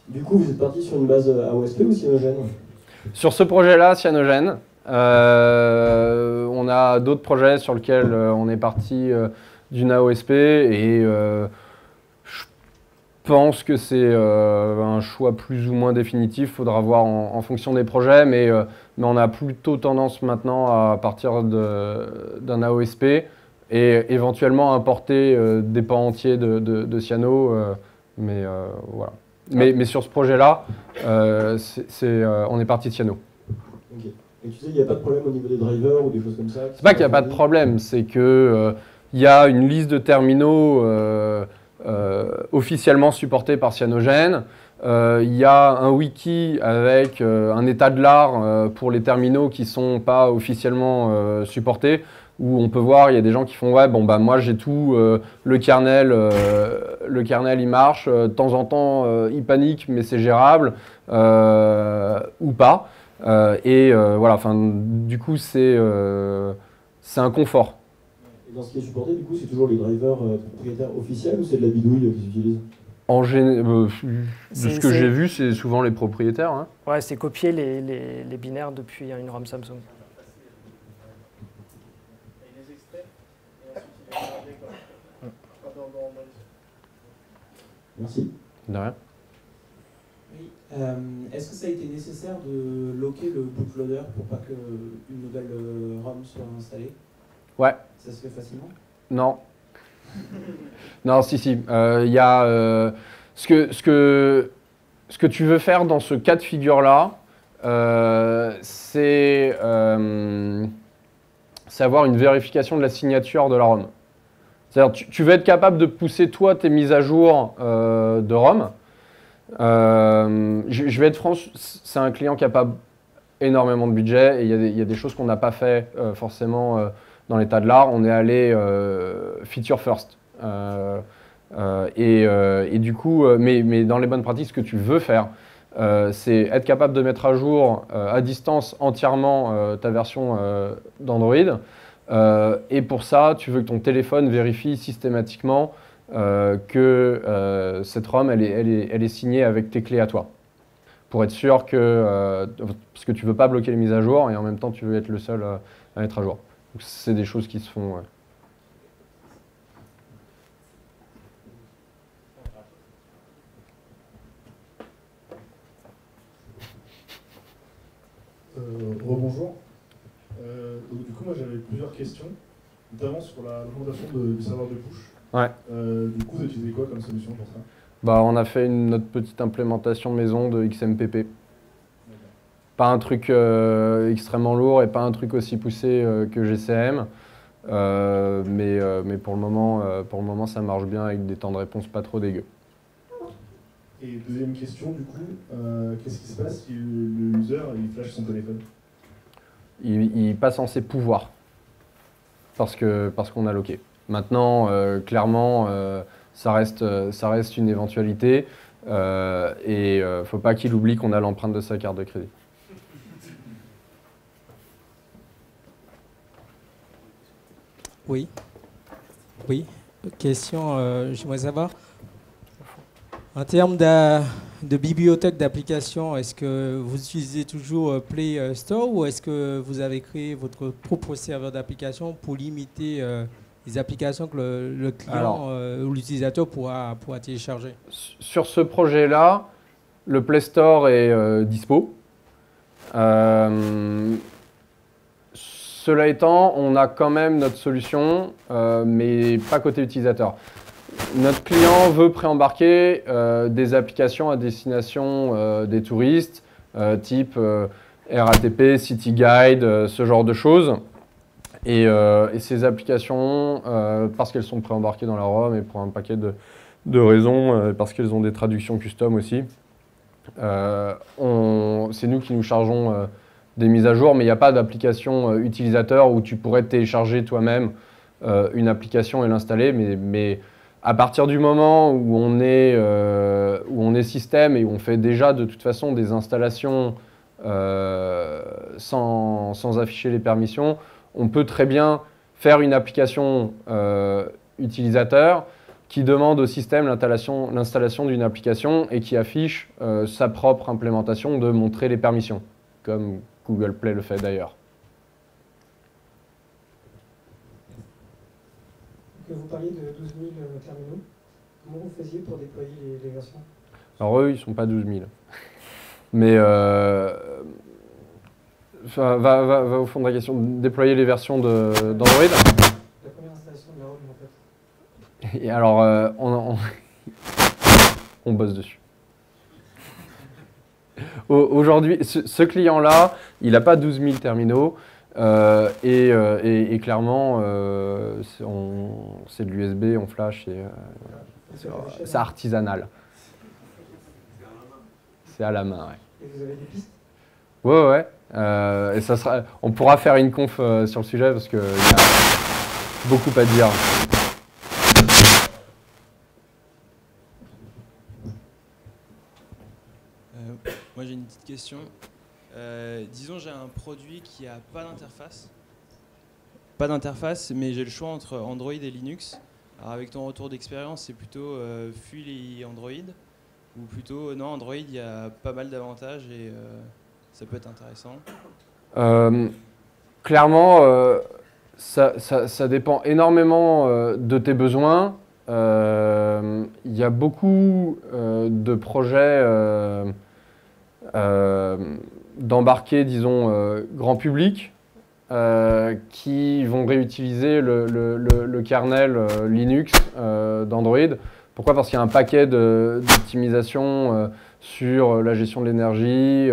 Du coup, coup, vous êtes parti sur une base AOSP ou cyanogène? Sur ce projet-là, cyanogène. On a d'autres projets sur lesquels on est parti d'une AOSP et je pense que c'est un choix plus ou moins définitif. Il faudra voir en fonction des projets, mais on a plutôt tendance maintenant à partir d'un AOSP et éventuellement importer des pans entiers de cyano. Voilà. Mais sur ce projet-là, on est parti de cyano. Okay. Et tu sais, il n'y a pas de problème au niveau des drivers ou des choses comme ça? C'est pas qu'il n'y a pas de problème, c'est que il y a une liste de terminaux officiellement supportés par Cyanogen. Il y a un wiki avec un état de l'art pour les terminaux qui ne sont pas officiellement supportés, où on peut voir, il y a des gens qui font « ouais, bon, bah, moi j'ai tout, le kernel il marche, de temps en temps il panique, mais c'est gérable, ou pas ». Voilà, du coup, c'est un confort. Et dans ce qui est supporté, du coup, c'est toujours les drivers propriétaires officiels ou c'est de la bidouille qu'ils utilisent? De ce que j'ai vu, c'est souvent les propriétaires. Hein. Ouais, c'est copier les binaires depuis une ROM Samsung. Merci. De rien. Oui. Est-ce que ça a été nécessaire de locker le bootloader pour pas qu'une nouvelle ROM soit installée? Ouais. Ça se fait facilement? Non. Non, si. Il y a ce que tu veux faire dans ce cas de figure-là, c'est avoir une vérification de la signature de la ROM. C'est-à-dire, tu veux être capable de pousser toi tes mises à jour de ROM. Je vais être franc, c'est un client qui n'a pas énormément de budget et il y a des choses qu'on n'a pas fait forcément dans l'état de l'art. On est allé feature first. Du coup, mais dans les bonnes pratiques, ce que tu veux faire, c'est être capable de mettre à jour à distance entièrement ta version d'Android. Et pour ça, tu veux que ton téléphone vérifie systématiquement que cette ROM, elle est signée avec tes clés à toi. Pour être sûr que... parce que tu ne veux pas bloquer les mises à jour et en même temps, tu veux être le seul à mettre à jour. Donc, c'est des choses qui se font... Rebonjour. Du coup, moi j'avais plusieurs questions, notamment sur l'implémentation du serveur de push. Ouais. Du coup, vous utilisez quoi comme solution pour ça? Bah, on a fait notre petite implémentation maison de XMPP. Pas un truc extrêmement lourd et pas un truc aussi poussé que GCM. Mais pour le moment, ça marche bien avec des temps de réponse pas trop dégueux. Et deuxième question, du coup, qu'est-ce qui se passe si le user il flash son téléphone? Il passe en ses pouvoirs parce qu'on a locké. Maintenant, clairement, ça reste une éventualité et faut pas qu'il oublie qu'on a l'empreinte de sa carte de crédit. Oui. Question, j'aimerais savoir, en termes de bibliothèque d'applications, est-ce que vous utilisez toujours Play Store ou est-ce que vous avez créé votre propre serveur d'application pour limiter les applications que le client ou l'utilisateur pourra télécharger? Sur ce projet-là, le Play Store est dispo. Cela étant, on a quand même notre solution, mais pas côté utilisateur. Notre client veut préembarquer des applications à destination des touristes, type RATP, City Guide, ce genre de choses. Et ces applications, parce qu'elles sont préembarquées dans la ROM et pour un paquet de raisons, parce qu'elles ont des traductions custom aussi, c'est nous qui nous chargeons des mises à jour, mais il n'y a pas d'application utilisateur où tu pourrais télécharger toi-même une application et l'installer, mais à partir du moment où on est système et où on fait déjà de toute façon des installations sans afficher les permissions, on peut très bien faire une application utilisateur qui demande au système l'installation d'une application et qui affiche sa propre implémentation de montrer les permissions, comme Google Play le fait d'ailleurs. Vous parliez de 12 000 terminaux. Comment vous faisiez pour déployer les versions? Alors eux, ils ne sont pas 12 000. Mais va au fond de la question. Déployer les versions d'Android. La première installation de la ROM, en fait. Et alors, on bosse dessus. Aujourd'hui, ce client-là, il n'a pas 12 000 terminaux. Et clairement, c'est de l'USB, on flash, et c'est artisanal. C'est à la main, ouais. Et vous avez des pistes? Ouais. Et ça sera, on pourra faire une conf sur le sujet parce qu'il y a beaucoup à dire. Moi j'ai une petite question. Disons j'ai un produit qui n'a pas d'interface. Pas d'interface, mais j'ai le choix entre Android et Linux. Alors avec ton retour d'expérience, c'est plutôt full et Android? Ou plutôt, non, Android, il y a pas mal d'avantages et ça peut être intéressant. Clairement, ça dépend énormément de tes besoins. Il y a beaucoup de projets d'embarquer, disons, grand public qui vont réutiliser le kernel Linux d'Android. Pourquoi? Parce qu'il y a un paquet d'optimisation sur la gestion de l'énergie.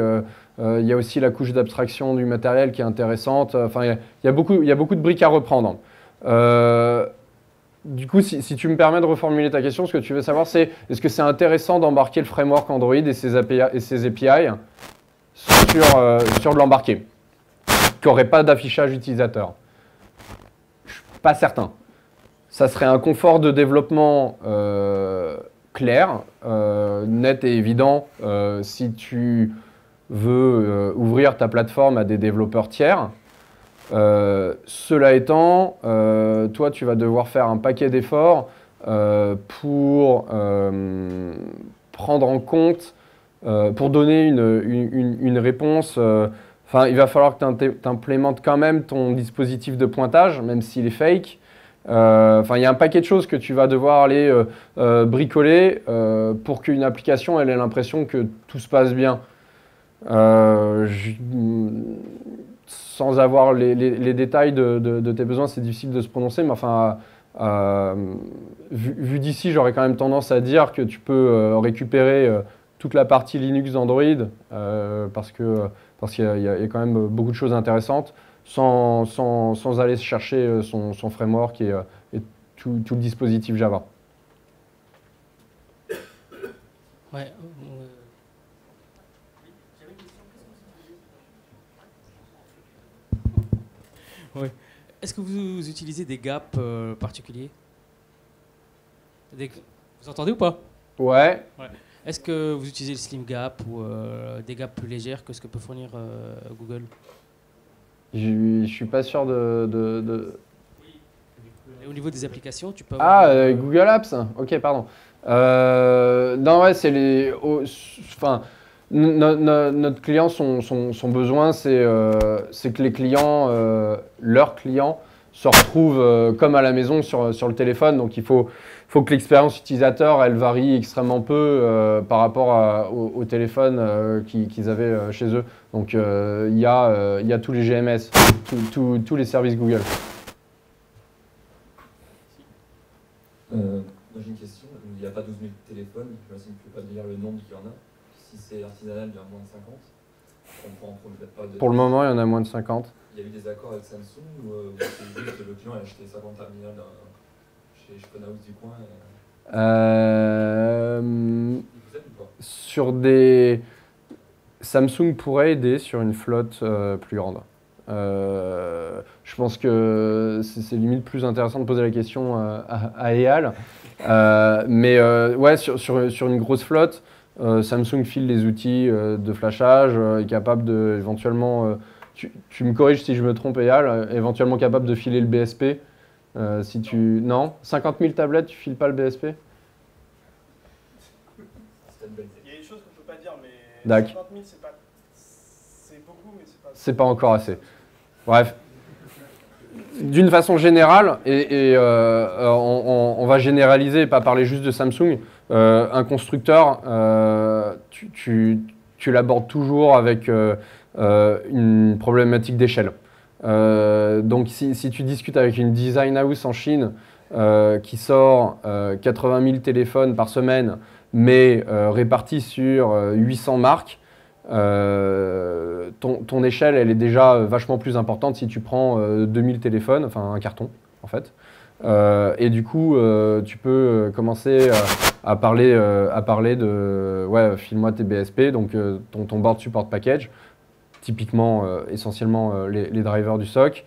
Il y a aussi la couche d'abstraction du matériel qui est intéressante. Enfin, il y a beaucoup de briques à reprendre. Du coup, si tu me permets de reformuler ta question, ce que tu veux savoir, c'est est-ce que c'est intéressant d'embarquer le framework Android et ses API sur de l'embarqué, qui n'aurait pas d'affichage utilisateur? Je ne suis pas certain. Ça serait un confort de développement clair, net et évident si tu veux ouvrir ta plateforme à des développeurs tiers. Cela étant, toi, tu vas devoir faire un paquet d'efforts pour prendre en compte, pour donner une réponse. Enfin, il va falloir que tu implémentes quand même ton dispositif de pointage, même s'il est fake. Enfin, il y a un paquet de choses que tu vas devoir aller bricoler pour qu'une application elle ait l'impression que tout se passe bien. Sans avoir les détails de tes besoins, c'est difficile de se prononcer, mais enfin, vu d'ici, j'aurais quand même tendance à dire que tu peux récupérer toute la partie Linux d'Android parce qu'il y a quand même beaucoup de choses intéressantes sans aller chercher son framework et tout le dispositif Java. Ouais. Oui. Est-ce que vous utilisez des gaps particuliers? Vous entendez ou pas? Ouais. Est-ce que vous utilisez le Slim Gap ou des gaps plus légères que ce que peut fournir Google? Je suis pas sûr de... Et au niveau des applications, tu peux... Google Apps. Ok, pardon. Non, ouais, c'est les... Enfin, notre client, son besoin, c'est que les clients, leurs clients, se retrouvent comme à la maison sur le téléphone. Donc, il faut que l'expérience utilisateur, elle varie extrêmement peu par rapport au téléphone qu'ils avaient chez eux. Donc, il y a tous les GMS, tous les services Google. Moi, j'ai une question. Il n'y a pas 12 000 téléphones. J'imagine que tu ne peux pas dire le nombre qu'il y en a. Si c'est artisanal, il y en a moins de 50. On prend peut-être pas de... Pour le moment, il y en a moins de 50. Il y a eu des accords avec Samsung ou c'est juste que le client a acheté 50 terminals chez Sponaus du coin Vous êtes ou pas? Sur des... Samsung pourrait aider sur une flotte plus grande. Je pense que c'est limite plus intéressant de poser la question à EAL. Ouais, sur une grosse flotte, Samsung file les outils de flashage, est capable de éventuellement, tu me corriges si je me trompe EAL, éventuellement capable de filer le BSP Si tu... Non, 50 000 tablettes, tu files pas le BSP? Il y a des choses qu'on ne peut pas dire, mais D'accord. 50 000, c'est beaucoup, mais c'est pas... C'est pas encore assez. Bref. D'une façon générale, on va généraliser et pas parler juste de Samsung, un constructeur, tu l'abordes toujours avec une problématique d'échelle. Donc si tu discutes avec une design house en Chine qui sort 80 000 téléphones par semaine, mais répartis sur 800 marques, ton échelle, elle est déjà vachement plus importante si tu prends 2000 téléphones, enfin un carton en fait. Et du coup, tu peux commencer à parler de ouais, file-moi tes BSP, donc ton board support package, typiquement essentiellement les drivers du SOC.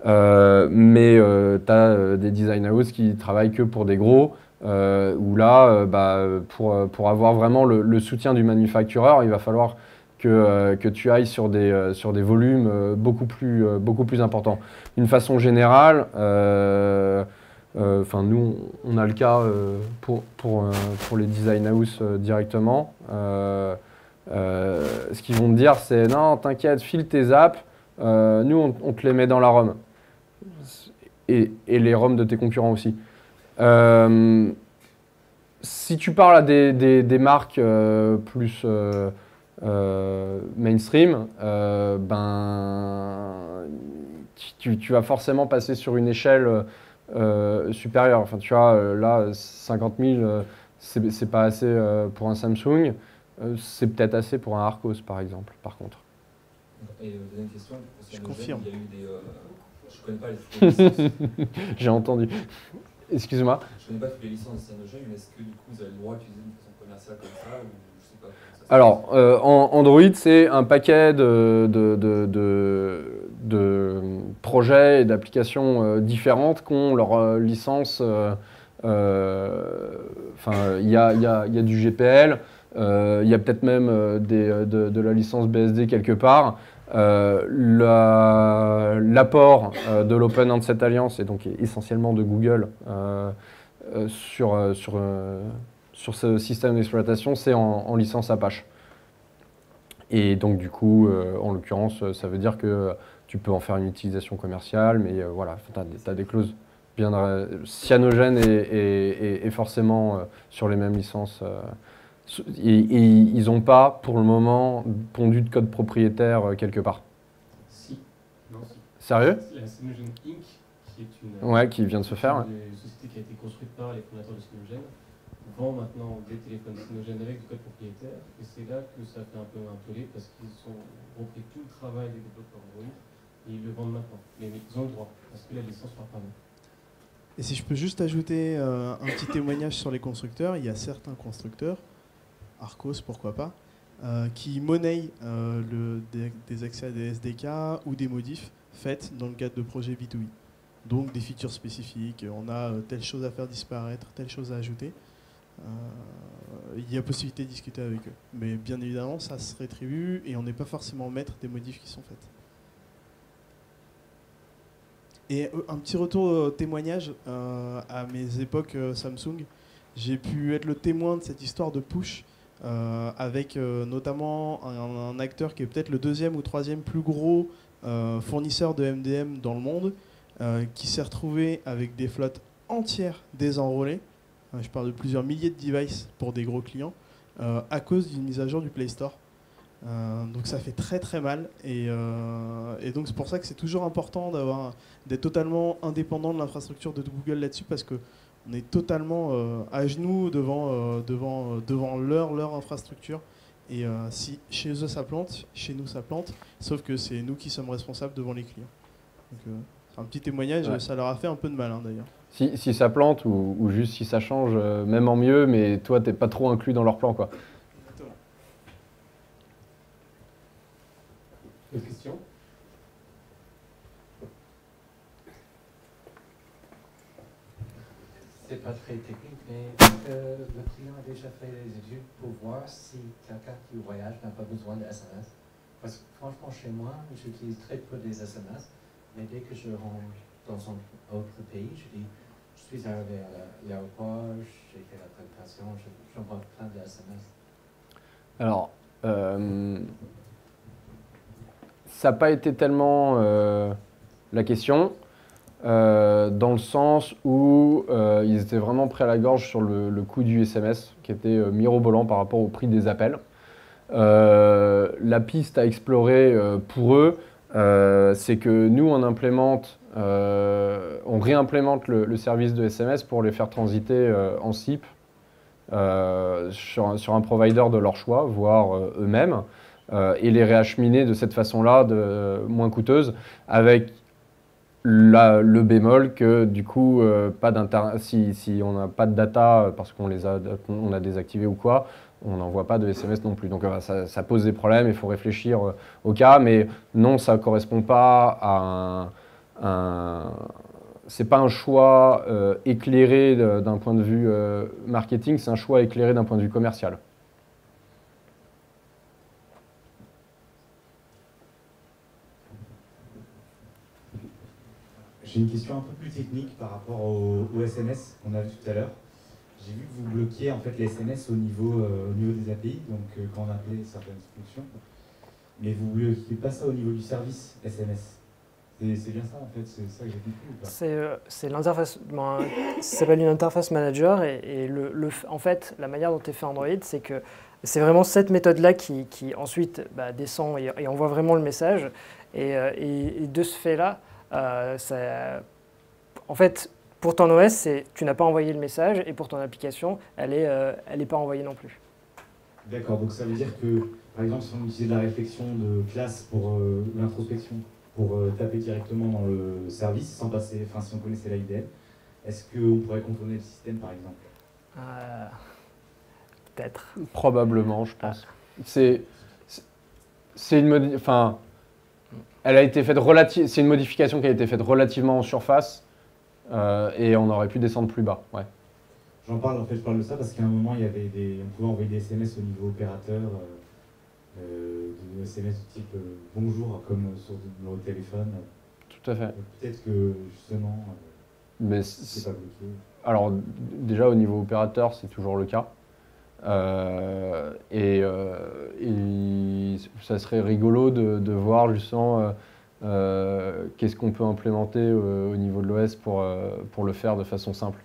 Mais tu as des design houses qui travaillent que pour des gros, où là, pour avoir vraiment le soutien du manufactureur, il va falloir que tu ailles sur des volumes beaucoup plus importants. D'une façon générale, nous, on a le cas pour les design house directement. Ce qu'ils vont te dire, c'est non, t'inquiète, file tes apps, nous, on te les met dans la ROM. Et les ROM de tes concurrents aussi. Si tu parles à des marques plus mainstream, tu vas forcément passer sur une échelle supérieure. Enfin, tu vois, là, 50 000, c'est pas assez pour un Samsung. C'est peut-être assez pour un Arcos, par exemple, par contre. Et deuxième question, je confirme. Il y a eu des... je connais pas les licences. J'ai entendu. Excuse-moi. Je connais pas toutes les licences de Cyanogen, mais est-ce que du coup vous avez le droit d'utiliser d'une façon commerciale comme ça ou je sais pas comment ça se passe. Alors, en Android, c'est un paquet de projets et d'applications différentes qui ont leur licence. Il y a du GPL, il y a peut-être même de la licence BSD quelque part. L'apport de l'Open Handset Alliance, et donc essentiellement de Google, sur ce système d'exploitation, c'est en licence Apache. Et donc du coup, en l'occurrence, ça veut dire que tu peux en faire une utilisation commerciale, mais voilà, tu as des clauses bien... Cyanogen est forcément sur les mêmes licences. Et ils n'ont pas, pour le moment, pondu de code propriétaire quelque part. Si. Non, si. Sérieux? La Cyanogen Inc., qui est une, qui vient de se faire. Une société qui a été construite par les fondateurs de Cyanogen, vend maintenant des téléphones Cyanogen avec du code propriétaire. Et c'est là que ça fait un peu un tollé, parce qu'ils ont repris tout le travail des développeurs Android et ils le vendent maintenant. Mais ils ont le droit, parce que la licence leur permet. Et si je peux juste ajouter un petit témoignage sur les constructeurs, il y a certains constructeurs, Arcos pourquoi pas, qui monnaient des accès à des SDK ou des modifs faits dans le cadre de projets B2B. Donc des features spécifiques, on a telle chose à faire disparaître, telle chose à ajouter. Il y a possibilité de discuter avec eux. Mais bien évidemment, ça se rétribue et on n'est pas forcément maître des modifs qui sont faits. Et un petit retour témoignage à mes époques Samsung. J'ai pu être le témoin de cette histoire de push avec notamment un acteur qui est peut-être le deuxième ou troisième plus gros fournisseur de MDM dans le monde, qui s'est retrouvé avec des flottes entières désenrôlées. Je parle de plusieurs milliers de devices pour des gros clients à cause d'une mise à jour du Play Store. Donc ça fait très très mal et donc c'est pour ça que c'est toujours important d'être totalement indépendant de l'infrastructure de Google là-dessus, parce que on est totalement à genoux devant leur infrastructure, et si chez eux ça plante, chez nous ça plante, sauf que c'est nous qui sommes responsables devant les clients. Donc c'est un petit témoignage, ouais. Ça leur a fait un peu de mal d'ailleurs. Si ça plante ou juste si ça change, même en mieux, mais toi t'es pas trop inclus dans leur plan, quoi. D'autres questions? C'est pas très technique, mais le client a déjà fait des études pour voir si quelqu'un qui voyage n'a pas besoin de SMS. Parce que franchement, chez moi, j'utilise très peu des SMS, mais dès que je rentre dans un autre pays, je dis, je suis arrivé à l'aéroport, j'ai fait la présentation, j'envoie plein de SMS. Alors, ça n'a pas été tellement la question, dans le sens où ils étaient vraiment pris à la gorge sur le coût du SMS, qui était mirobolant par rapport au prix des appels. La piste à explorer pour eux, c'est que nous, on réimplémente le service de SMS pour les faire transiter en SIP sur un provider de leur choix, voire eux-mêmes, et les réacheminer de cette façon-là, moins coûteuse, avec le bémol que du coup, si on n'a pas de data parce qu'on on a désactivé ou quoi, on n'envoie pas de SMS non plus. Donc ça pose des problèmes, il faut réfléchir au cas, mais non, ça ne correspond pas à c'est pas un choix éclairé d'un point de vue marketing, c'est un choix éclairé d'un point de vue commercial. J'ai une question un peu plus technique par rapport au SMS qu'on a vu tout à l'heure. J'ai vu que vous bloquiez en fait les SMS au niveau des API, donc quand on appelait certaines fonctions. Mais vous ne bloquiez pas ça au niveau du service SMS. C'est bien ça en fait, c'est ça que j'ai compris ou pas? C'est l'interface, ça s'appelle une interface manager et en fait la manière dont est fait Android, c'est que c'est vraiment cette méthode-là qui ensuite descend et envoie vraiment le message. Et de ce fait-là, en fait, pour ton OS, tu n'as pas envoyé le message et pour ton application, elle est pas envoyée non plus. D'accord, donc ça veut dire que, par exemple, si on utilisait de la réflexion de classe pour l'introspection, pour taper directement dans le service sans passer, enfin si on connaissait l'IDL, est-ce qu'on pourrait contourner le système par exemple? Peut-être. Probablement, je pense. C'est une elle a été faite c'est une modification qui a été faite relativement en surface et on aurait pu descendre plus bas. Ouais. J'en parle, en fait, je parle de ça parce qu'à un moment, on pouvait envoyer des SMS au niveau opérateur, des SMS du type bonjour, comme sur le numéro de téléphone. Tout à fait. Peut-être que justement, mais c'est pas bloqué. Alors, déjà au niveau opérateur, c'est toujours le cas. Et ça serait rigolo de voir justement qu'est-ce qu'on peut implémenter au niveau de l'OS pour le faire de façon simple.